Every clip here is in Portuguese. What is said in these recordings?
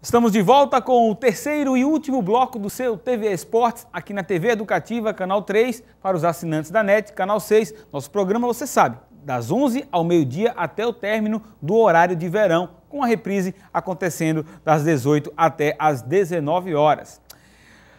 Estamos de volta com o terceiro e último bloco do seu TV Esportes, aqui na TV Educativa, Canal 3, para os assinantes da NET, Canal 6. Nosso programa, você sabe, das 11 ao meio-dia até o término do horário de verão, com a reprise acontecendo das 18 até as 19 horas.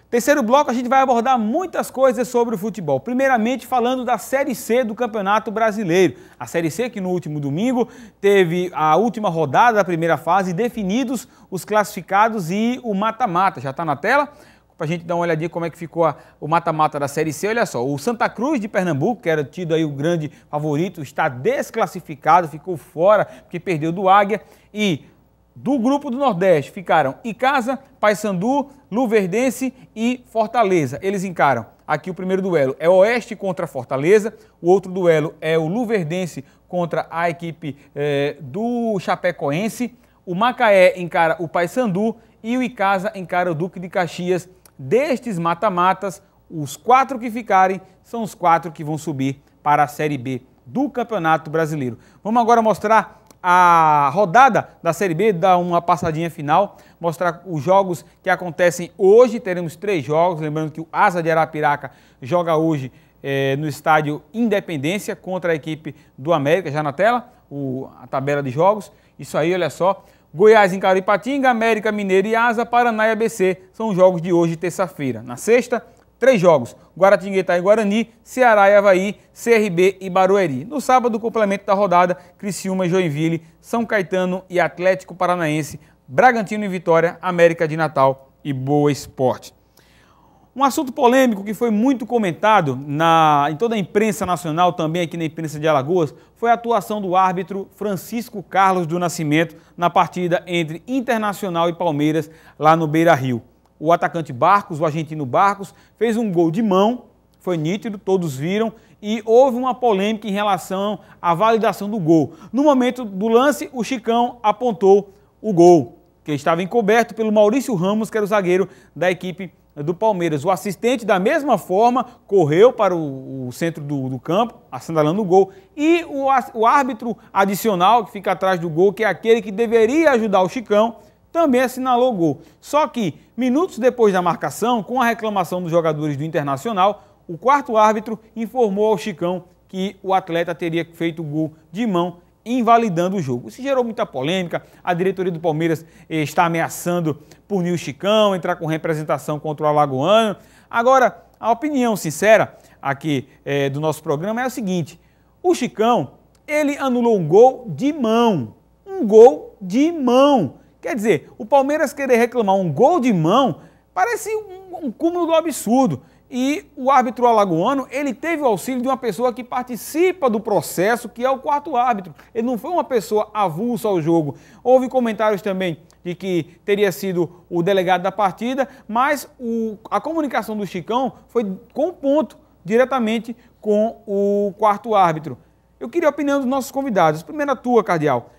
Terceiro bloco, a gente vai abordar muitas coisas sobre o futebol. Primeiramente, falando da Série C do Campeonato Brasileiro. A Série C que no último domingo teve a última rodada da primeira fase, definidos os classificados e o mata-mata. Já está na tela? Para a gente dar uma olhadinha como é que ficou o mata-mata da Série C. Olha só, o Santa Cruz de Pernambuco, que era tido aí o grande favorito, está desclassificado, ficou fora, porque perdeu do Águia. E do grupo do Nordeste ficaram Icasa, Paysandu, Luverdense e Fortaleza. Eles encaram aqui o primeiro duelo é Oeste contra Fortaleza, o outro duelo é o Luverdense contra a equipe do Chapecoense, o Macaé encara o Paysandu e o Icasa encara o Duque de Caxias. Destes mata-matas, os 4 que ficarem são os 4 que vão subir para a Série B do Campeonato Brasileiro. Vamos agora mostrar a rodada da Série B, dar uma passadinha final, mostrar os jogos que acontecem hoje. Teremos 3 jogos, lembrando que o Asa de Arapiraca joga hoje no estádio Independência contra a equipe do América, já na tela, a tabela de jogos. Isso aí, olha só. Goiás encara Ipatinga, América, Mineiro e Asa, Paraná e ABC são os jogos de hoje, terça-feira. Na sexta, 3 jogos, Guaratinguetá e Guarani, Ceará e Avaí, CRB e Barueri. No sábado, o complemento da rodada, Criciúma e Joinville, São Caetano e Atlético Paranaense, Bragantino e Vitória, América de Natal e Boa Esporte. Um assunto polêmico que foi muito comentado em toda a imprensa nacional, também aqui na imprensa de Alagoas, foi a atuação do árbitro Francisco Carlos do Nascimento na partida entre Internacional e Palmeiras, lá no Beira-Rio. O atacante Barcos, o argentino Barcos, fez um gol de mão, foi nítido, todos viram, e houve uma polêmica em relação à validação do gol. No momento do lance, o Chicão apontou o gol, que estava encoberto pelo Maurício Ramos, que era o zagueiro da equipe do Palmeiras. O assistente, da mesma forma, correu para o centro do campo, assinalando o gol, e o árbitro adicional, que fica atrás do gol, que é aquele que deveria ajudar o Chicão, também assinalou o gol. Só que, minutos depois da marcação, com a reclamação dos jogadores do Internacional, o quarto árbitro informou ao Chicão que o atleta teria feito o gol de mão, invalidando o jogo. Isso gerou muita polêmica. A diretoria do Palmeiras está ameaçando punir o Chicão, entrar com representação contra o alagoano. Agora, a opinião sincera aqui do nosso programa é a seguinte: o Chicão, ele anulou um gol de mão. Um gol de mão. Quer dizer, o Palmeiras querer reclamar um gol de mão parece um cúmulo do absurdo. E o árbitro alagoano, ele teve o auxílio de uma pessoa que participa do processo, que é o quarto árbitro. Ele não foi uma pessoa avulsa ao jogo. Houve comentários também de que teria sido o delegado da partida, mas a comunicação do Chicão foi com o ponto, diretamente com o quarto árbitro. Eu queria a opinião dos nossos convidados. Primeiro a tua, Cardeal.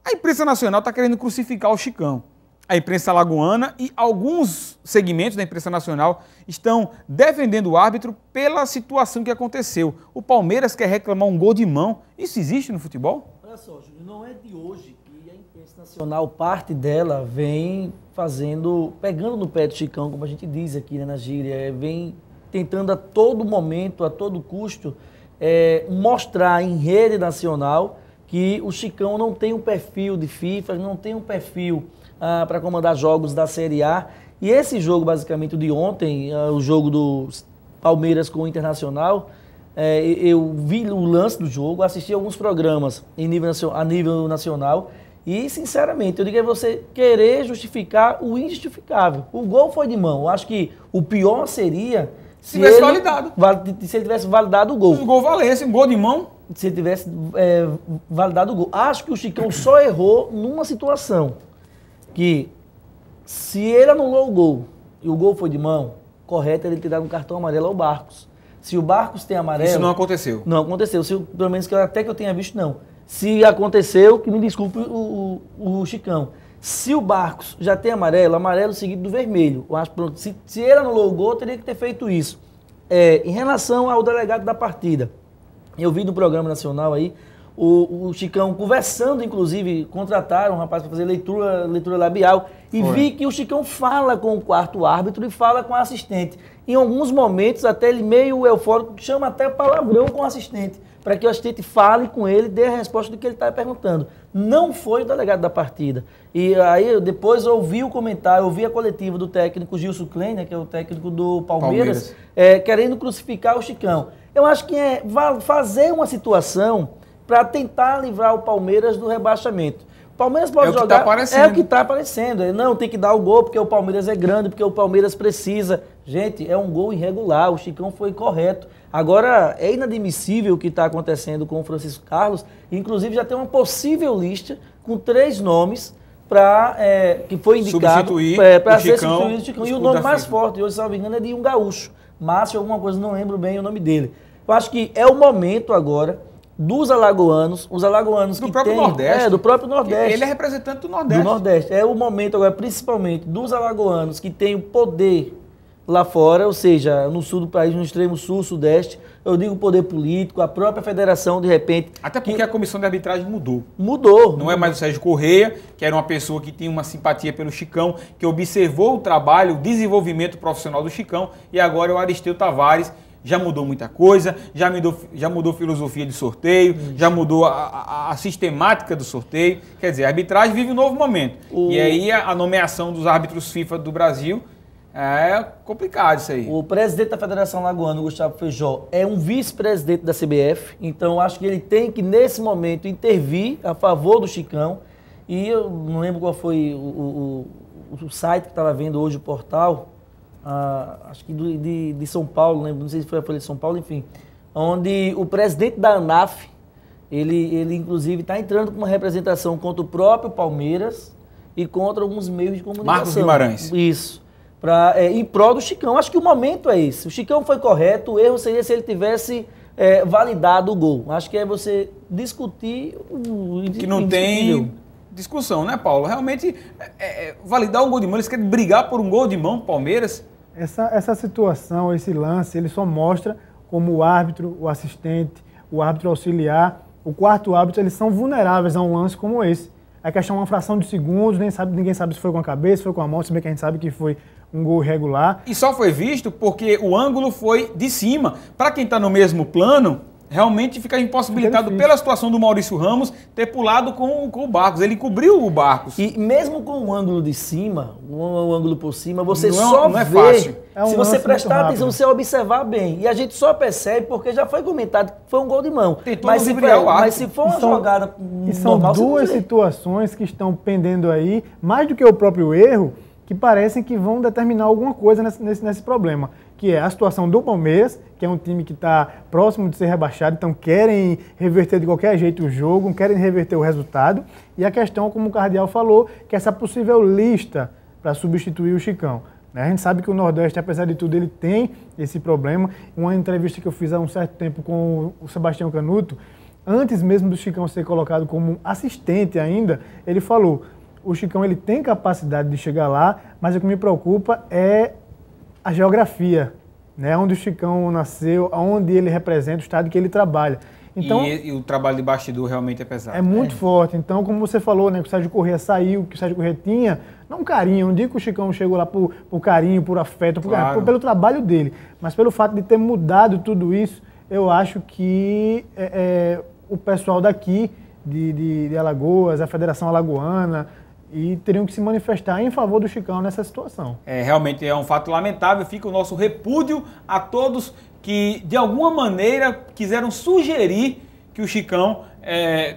A imprensa nacional está querendo crucificar o Chicão. A imprensa alagoana e alguns segmentos da imprensa nacional estão defendendo o árbitro pela situação que aconteceu. O Palmeiras quer reclamar um gol de mão. Isso existe no futebol? Olha só, Júnior, não é de hoje que a imprensa nacional, parte dela, vem pegando no pé do Chicão, como a gente diz aqui, né, na gíria, vem tentando a todo momento, a todo custo, mostrar em rede nacional que o Chicão não tem um perfil de FIFA, não tem um perfil para comandar jogos da Série A. E esse jogo, basicamente, o de ontem, o jogo do Palmeiras com o Internacional, eu vi o lance do jogo, assisti alguns programas a nível nacional e, sinceramente, eu digo é você querer justificar o injustificável. O gol foi de mão. Eu acho que o pior seria se ele tivesse validado o gol. O gol valesse, um gol de mão. Se ele tivesse validado o gol. Acho que o Chicão só errou numa situação, que se ele anulou o gol e o gol foi de mão, correto ele ter dado um cartão amarelo ao Barcos. Se o Barcos tem amarelo... Isso não aconteceu? Não aconteceu. Pelo menos até que eu tenha visto, não. Se aconteceu, que me desculpe o Chicão. Se o Barcos já tem amarelo seguido do vermelho. Eu acho, pronto, se ele anulou o gol, teria que ter feito isso. Em relação ao delegado da partida, eu vi no programa nacional aí o Chicão conversando, inclusive, contrataram um rapaz para fazer leitura labial, e vi que o Chicão fala com o quarto árbitro e fala com o assistente. Em alguns momentos, até ele meio eufórico, chama até palavrão com o assistente, para que o assistente fale com ele e dê a resposta do que ele está perguntando. Não foi o delegado da partida. E aí, depois, eu ouvi o comentário, ouvi a coletiva do técnico Gilson Kleiner, que é o técnico do Palmeiras. Querendo crucificar o Chicão. Eu acho que é fazer uma situação para tentar livrar o Palmeiras do rebaixamento. O Palmeiras pode jogar... É o que está aparecendo. Não, tem que dar o gol porque o Palmeiras é grande, porque o Palmeiras precisa. Gente, é um gol irregular, o Chicão foi correto. Agora, é inadmissível o que está acontecendo com o Francisco Carlos. Inclusive, já tem uma possível lista com 3 nomes que foi indicado para ser substituído o Chicão. E o nome mais forte, hoje, se não me engano, é de um gaúcho. Márcio, alguma coisa, não lembro bem o nome dele. Eu acho que é o momento agora dos alagoanos, os alagoanos do próprio Nordeste. Do próprio Nordeste. Ele é representante do Nordeste. Do Nordeste. É o momento agora, principalmente, dos alagoanos que têm o poder lá fora, ou seja, no sul do país, no extremo sul, sudeste, eu digo poder político, a própria federação, de repente... Até porque a comissão de arbitragem mudou. Mudou. É mais o Sérgio Correia, que era uma pessoa que tinha uma simpatia pelo Chicão, que observou o trabalho, o desenvolvimento profissional do Chicão, e agora é o Aristeu Tavares. Já mudou muita coisa, já mudou filosofia de sorteio, já mudou a sistemática do sorteio. Quer dizer, a arbitragem vive um novo momento. E aí a nomeação dos árbitros FIFA do Brasil é complicado isso aí. O presidente da Federação Lagoana, Gustavo Feijó, é um vice-presidente da CBF, então acho que ele tem que, nesse momento, intervir a favor do Chicão. E eu não lembro qual foi o site que estava vendo hoje, o portal, acho que de São Paulo, não sei se foi a Folha de São Paulo, enfim, onde o presidente da ANAF, ele inclusive está entrando com uma representação contra o próprio Palmeiras e contra alguns meios de comunicação. Marcos Guimarães. Isso. Em prol do Chicão. Acho que o momento é esse. O Chicão foi correto, o erro seria se ele tivesse validado o gol. Acho que é você discutir o que não tem discussão, né, Paulo? Realmente, validar um gol de mão, eles querem brigar por um gol de mão, Palmeiras. Essa situação, esse lance, ele só mostra como o árbitro, o assistente, o árbitro auxiliar, o quarto árbitro, eles são vulneráveis a um lance como esse. A questão é uma fração de segundos, ninguém sabe se foi com a cabeça, se foi com a mão, se bem que a gente sabe que foi um gol irregular. E só foi visto porque o ângulo foi de cima. Para quem está no mesmo plano, realmente fica impossibilitado pela situação do Maurício Ramos ter pulado com o Barcos. Ele cobriu o Barcos. E mesmo com o ângulo de cima, o ângulo por cima, você não é vê. Fácil. Se você prestar atenção, você observar bem. E a gente só percebe porque já foi comentado que foi um gol de mão. Mas se for uma jogada e são normal, duas situações que estão pendendo aí, mais do que o próprio erro, que parecem que vão determinar alguma coisa nesse problema, que é a situação do Palmeiras, que é um time que está próximo de ser rebaixado, então querem reverter de qualquer jeito o jogo, querem reverter o resultado, e a questão, como o Cardial falou, que é essa possível lista para substituir o Chicão. A gente sabe que o Nordeste, apesar de tudo, ele tem esse problema. Uma entrevista que eu fiz há um certo tempo com o Sebastião Canuto, antes mesmo do Chicão ser colocado como assistente ainda, ele falou: o Chicão ele tem capacidade de chegar lá, mas o que me preocupa é a geografia, né? Onde o Chicão nasceu, onde ele representa, o estado que ele trabalha. Então, e o trabalho de bastidor realmente é pesado. É muito forte. Então, como você falou, né, que o Sérgio Correia saiu, que o Sérgio Correia tinha, não carinho, não digo que o Chicão chegou lá por carinho, por afeto, pelo trabalho dele, mas pelo fato de ter mudado tudo isso, eu acho que o pessoal daqui, de Alagoas, a Federação Alagoana, e teriam que se manifestar em favor do Chicão nessa situação. Realmente é um fato lamentável. Fica o nosso repúdio a todos que, de alguma maneira, quiseram sugerir que o Chicão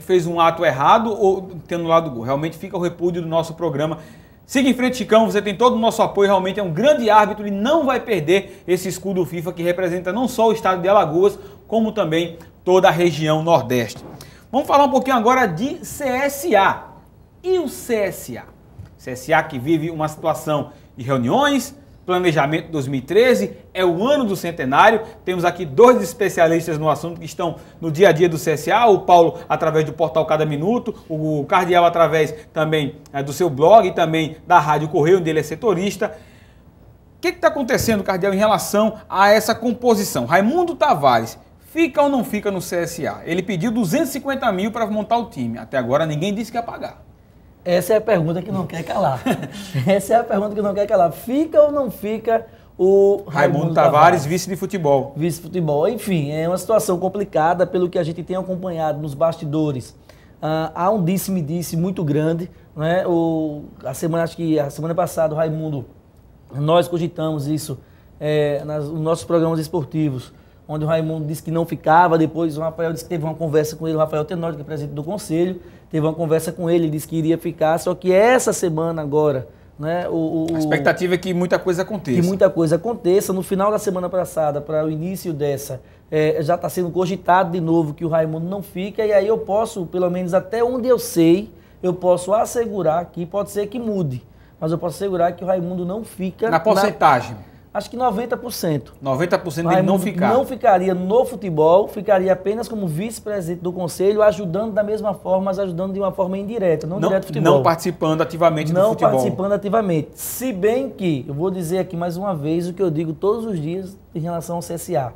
fez um ato errado ou tendo lado do gol. Realmente fica o repúdio do nosso programa. Siga em frente, Chicão, você tem todo o nosso apoio, realmente é um grande árbitro e não vai perder esse escudo FIFA que representa não só o estado de Alagoas, como também toda a região Nordeste. Vamos falar um pouquinho agora de CSA. E o CSA? CSA que vive uma situação de reuniões, planejamento 2013, é o ano do centenário. Temos aqui 2 especialistas no assunto que estão no dia a dia do CSA, o Paulo através do portal Cada Minuto, o Cardial através também do seu blog e também da Rádio Correio, onde ele é setorista. O que está acontecendo, Cardial, em relação a essa composição? Raimundo Tavares Fica ou não fica no CSA? Ele pediu 250 mil para montar o time. Até agora ninguém disse que ia pagar. Essa é a pergunta que não quer calar. Essa é a pergunta que não quer calar. Fica ou não fica o Raimundo Tavares, vice de futebol? Vice de futebol. Enfim, é uma situação complicada pelo que a gente tem acompanhado nos bastidores. Há um disse-me-disse muito grande. Né? Acho que a semana passada o Raimundo, nós cogitamos isso nos nossos programas esportivos, onde o Raimundo disse que não ficava, depois o Rafael disse que teve uma conversa com ele, o Rafael Tenório, que é presidente do conselho, teve uma conversa com ele disse que iria ficar, só que essa semana agora, né, a expectativa é que muita coisa aconteça. Que muita coisa aconteça. No final da semana passada, para o início dessa, já está sendo cogitado de novo que o Raimundo não fica, e aí eu posso, pelo menos até onde eu sei, eu posso assegurar que pode ser que mude, mas eu posso assegurar que o Raimundo não fica... Na porcentagem? Acho que 90%. 90% dele não ficar. Não ficaria no futebol, ficaria apenas como vice-presidente do conselho, ajudando da mesma forma, mas ajudando de uma forma indireta, não direto do futebol. Não participando ativamente do futebol. Não participando ativamente. Se bem que, eu vou dizer aqui mais uma vez o que eu digo todos os dias em relação ao CSA.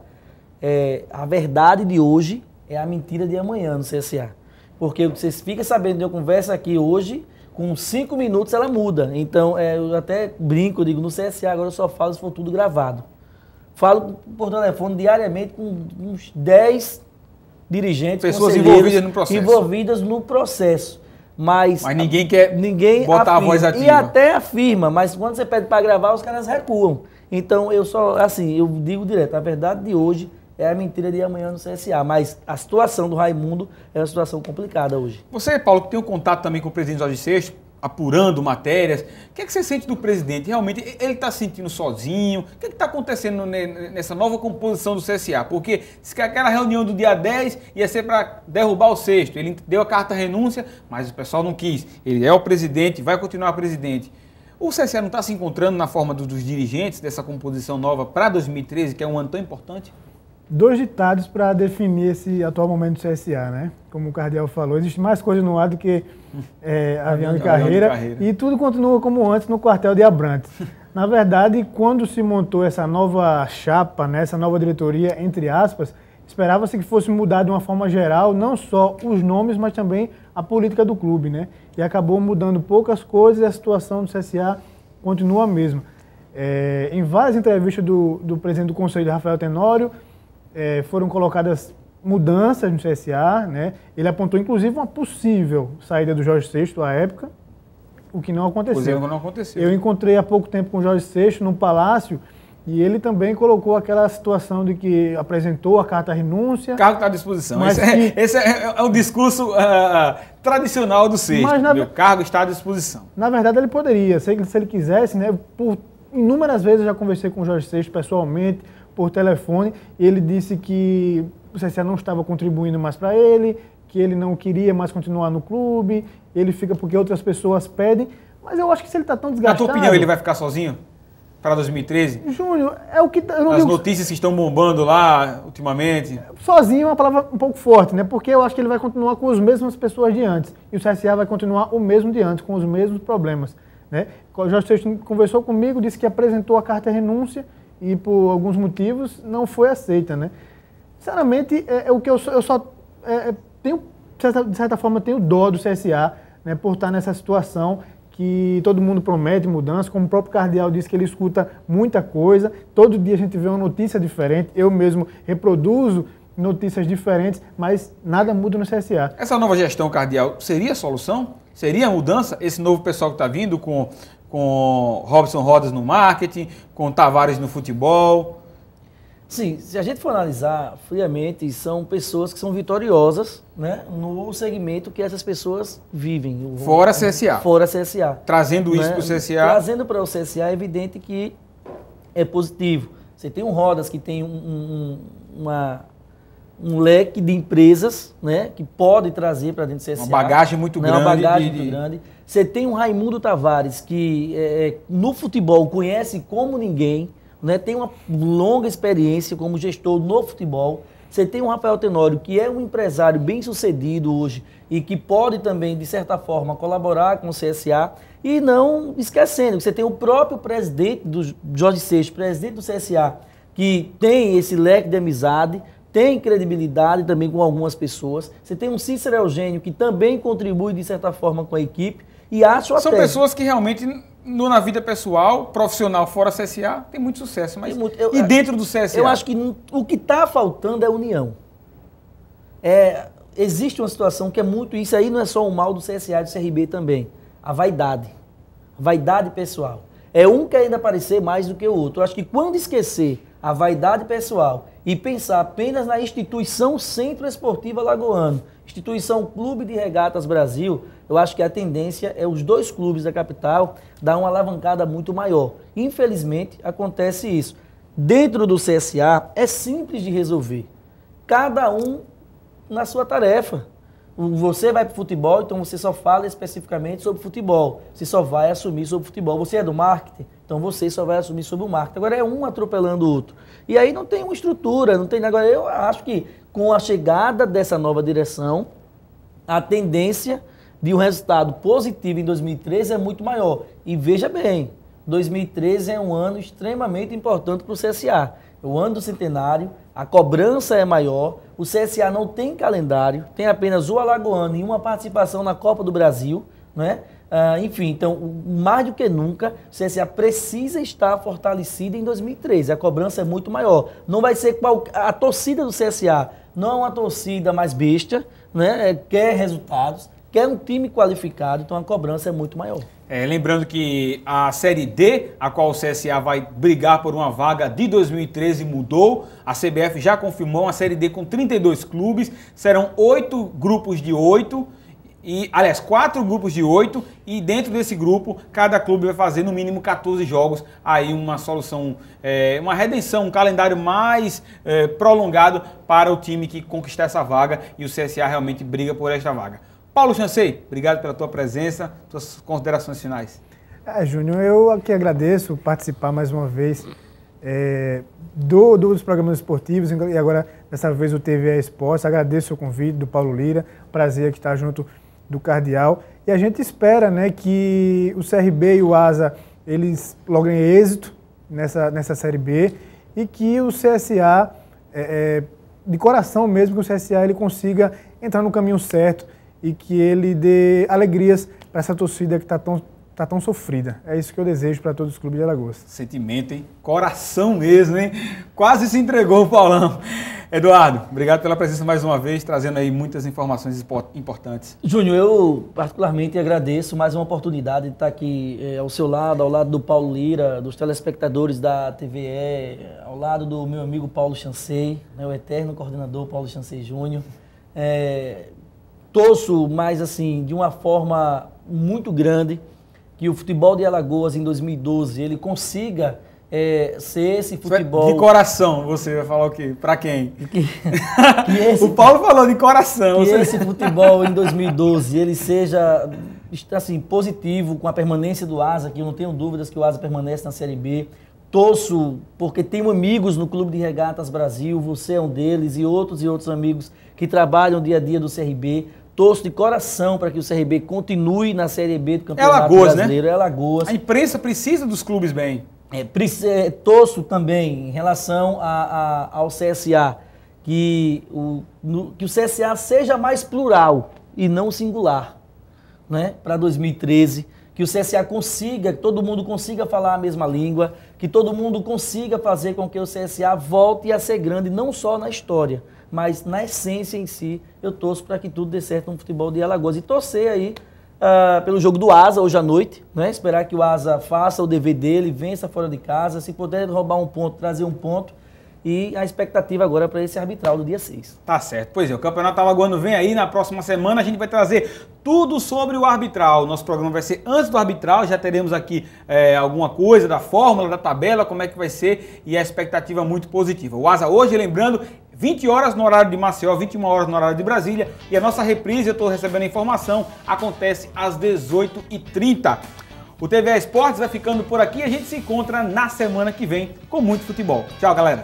A verdade de hoje é a mentira de amanhã no CSA. Porque vocês ficam sabendo, eu converso aqui hoje... Com 5 minutos ela muda. Então, eu até brinco, digo, no CSA agora eu só falo se for tudo gravado. Falo por telefone diariamente com uns 10 dirigentes, pessoas envolvidas no processo. Envolvidas no processo. Mas ninguém quer botar a voz ativa. E até afirma, mas quando você pede para gravar, os caras recuam. Então, eu digo direto, a verdade de hoje é a mentira de amanhã no CSA, mas a situação do Raimundo é uma situação complicada hoje. Você, Paulo, que tem um contato também com o presidente Jorge Seixto, apurando matérias, o que é que você sente do presidente? Realmente, ele está se sentindo sozinho? O que é que está acontecendo nessa nova composição do CSA? Porque se que aquela reunião do dia 10 ia ser para derrubar o Seixto, ele deu a carta renúncia, mas o pessoal não quis. Ele é o presidente, vai continuar presidente. O CSA não está se encontrando na forma dos dirigentes dessa composição nova para 2013, que é um ano tão importante? 2 ditados para definir esse atual momento do CSA, né? Como o Cardial falou, existe mais coisa no ar do que avião de carreira, e tudo continua como antes no quartel de Abrantes. Na verdade, quando se montou essa nova chapa, né, essa nova diretoria, entre aspas, esperava-se que fosse mudar de uma forma geral, não só os nomes, mas também a política do clube, né? E acabou mudando poucas coisas e a situação do CSA continua a mesma. Em várias entrevistas do presidente do conselho, Rafael Tenório, foram colocadas mudanças no CSA, né? Ele apontou, inclusive, uma possível saída do Jorge Seixto à época, o que não aconteceu. Não aconteceu. Eu encontrei há pouco tempo com o Jorge Seixto no Palácio e ele também colocou aquela situação de que apresentou a carta renúncia. O cargo está à disposição. Mas esse é um discurso tradicional do Seixto. Meu cargo está à disposição. Na verdade, ele poderia, se ele quisesse, né? Por inúmeras vezes eu já conversei com o Jorge Seixto pessoalmente, por telefone, e ele disse que o CSA não estava contribuindo mais para ele, que ele não queria mais continuar no clube, ele fica porque outras pessoas pedem, mas eu acho que se ele está tão desgastado... Na tua opinião, ele vai ficar sozinho para 2013? Júnior, é o que... As notícias que estão bombando lá ultimamente... Sozinho é uma palavra um pouco forte, né? Porque eu acho que ele vai continuar com as mesmas pessoas de antes, e o CSA vai continuar o mesmo de antes, com os mesmos problemas, né? O Jorge Seixto conversou comigo, disse que apresentou a carta de renúncia, e por alguns motivos não foi aceita, né? Sinceramente, o que eu só tenho, de certa forma, tenho dó do CSA, né, por estar nessa situação que todo mundo promete mudança, como o próprio Cardial disse que ele escuta muita coisa, todo dia a gente vê uma notícia diferente, eu mesmo reproduzo notícias diferentes, mas nada muda no CSA. Essa nova gestão, Cardial, seria a solução? Seria a mudança? Esse novo pessoal que está vindo com Robson Rodas no marketing, com Tavares no futebol? Sim, se a gente for analisar friamente, são pessoas que são vitoriosas, né, no segmento que essas pessoas vivem. Fora CSA. Fora CSA. Trazendo isso, né, para o CSA. Trazendo para o CSA é evidente que é positivo. Você tem um Rodas que tem um leque de empresas, né, que pode trazer para dentro do CSA. Uma bagagem muito grande. Uma bagagem muito grande. Você tem um Raimundo Tavares que no futebol conhece como ninguém, né, tem uma longa experiência como gestor no futebol. Você tem um Rafael Tenório que é um empresário bem sucedido hoje e que pode também, de certa forma, colaborar com o CSA. E não esquecendo que você tem o próprio presidente do Jorge Seixto, presidente do CSA, que tem esse leque de amizade, tem credibilidade também com algumas pessoas. Você tem um Cícero Eugênio que também contribui de certa forma com a equipe e acho até... São pessoas que realmente, na vida pessoal, profissional, fora CSA, tem muito sucesso. Mas e dentro do CSA? Eu acho que o que está faltando é união. Existe uma situação que é muito... Isso aí não é só o mal do CSA e do CRB também. A vaidade. A vaidade pessoal. É um que ainda aparecer mais do que o outro. Eu acho que quando esquecer a vaidade pessoal e pensar apenas na instituição Centro Esportivo Alagoano, instituição Clube de Regatas Brasil, eu acho que a tendência é os dois clubes da capital dar uma alavancada muito maior. Infelizmente, acontece isso. Dentro do CSA, é simples de resolver. Cada um na sua tarefa. Você vai para o futebol, então você só fala especificamente sobre futebol. Você só vai assumir sobre futebol. Você é do marketing, então você só vai assumir sobre o marketing. Agora é um atropelando o outro. E aí não tem uma estrutura, não tem... Agora eu acho que com a chegada dessa nova direção, a tendência de um resultado positivo em 2013 é muito maior. E veja bem, 2013 é um ano extremamente importante para o CSA. É o ano do centenário, a cobrança é maior, o CSA não tem calendário, tem apenas o Alagoano e uma participação na Copa do Brasil, né? Enfim, então, mais do que nunca, o CSA precisa estar fortalecido em 2013. A cobrança é muito maior. Não vai ser a torcida do CSA, não é uma torcida mais besta, né? Quer resultados, quer um time qualificado, então a cobrança é muito maior. Lembrando que a Série D, a qual o CSA vai brigar por uma vaga de 2013, mudou. A CBF já confirmou uma Série D com 32 clubes, serão 8 grupos de 8, aliás, 4 grupos de 8, e dentro desse grupo, cada clube vai fazer no mínimo 14 jogos, aí uma solução, uma redenção, um calendário mais prolongado para o time que conquistar essa vaga, e o CSA realmente briga por esta vaga. Paulo Chancey, obrigado pela tua presença, tuas considerações finais. Júnior, eu aqui agradeço participar mais uma vez dos programas esportivos e agora, dessa vez, o TV Esportes. Agradeço o convite do Paulo Lira, prazer aqui estar junto do Cardeal. E a gente espera, né, que o CRB e o ASA eles logrem êxito nessa Série B e que o CSA, de coração mesmo, que o CSA ele consiga entrar no caminho certo e que ele dê alegrias para essa torcida que está tão sofrida. É isso que eu desejo para todos os clubes de Alagoas. Sentimento, hein? Coração mesmo, hein? Quase se entregou o Paulão. Eduardo, obrigado pela presença mais uma vez, trazendo aí muitas informações importantes. Júnior, eu particularmente agradeço mais uma oportunidade de estar aqui ao seu lado, ao lado do Paulo Lira, dos telespectadores da TVE, ao lado do meu amigo Paulo Chancey, né, o eterno coordenador Paulo Chancey Júnior. Torço mais assim, de uma forma muito grande, que o futebol de Alagoas em 2012 ele consiga ser esse futebol... De coração, você vai falar o quê? Pra quem? O Paulo falou de coração. Que esse futebol em 2012 ele seja assim, positivo com a permanência do ASA, que eu não tenho dúvidas que o ASA permanece na Série B. Torço porque tenho amigos no Clube de Regatas Brasil, você é um deles, e outros amigos que trabalham dia a dia do CRB. Torço de coração para que o CRB continue na Série B do Campeonato Brasileiro. Né? É Alagoas. A imprensa precisa dos clubes bem. Torço também em relação ao CSA, que o CSA seja mais plural e não singular, né? Para 2013. Que o CSA consiga, que todo mundo consiga falar a mesma língua, que todo mundo consiga fazer com que o CSA volte a ser grande, não só na história, mas na essência em si. Eu torço para que tudo dê certo no futebol de Alagoas. E torcer aí pelo jogo do ASA hoje à noite, né? Esperar que o ASA faça o dever dele, vença fora de casa, se puder roubar um ponto, trazer um ponto. E a expectativa agora para esse arbitral do dia 6. Tá certo. Pois é, o Campeonato Alagoano vem aí, na próxima semana a gente vai trazer tudo sobre o arbitral. Nosso programa vai ser antes do arbitral, já teremos aqui alguma coisa da fórmula, da tabela, como é que vai ser, e a expectativa muito positiva. O ASA hoje, lembrando, 20 horas no horário de Maceió, 21 horas no horário de Brasília, e a nossa reprise, eu estou recebendo a informação, acontece às 18h30. O TV Esportes vai ficando por aqui, a gente se encontra na semana que vem com muito futebol. Tchau, galera!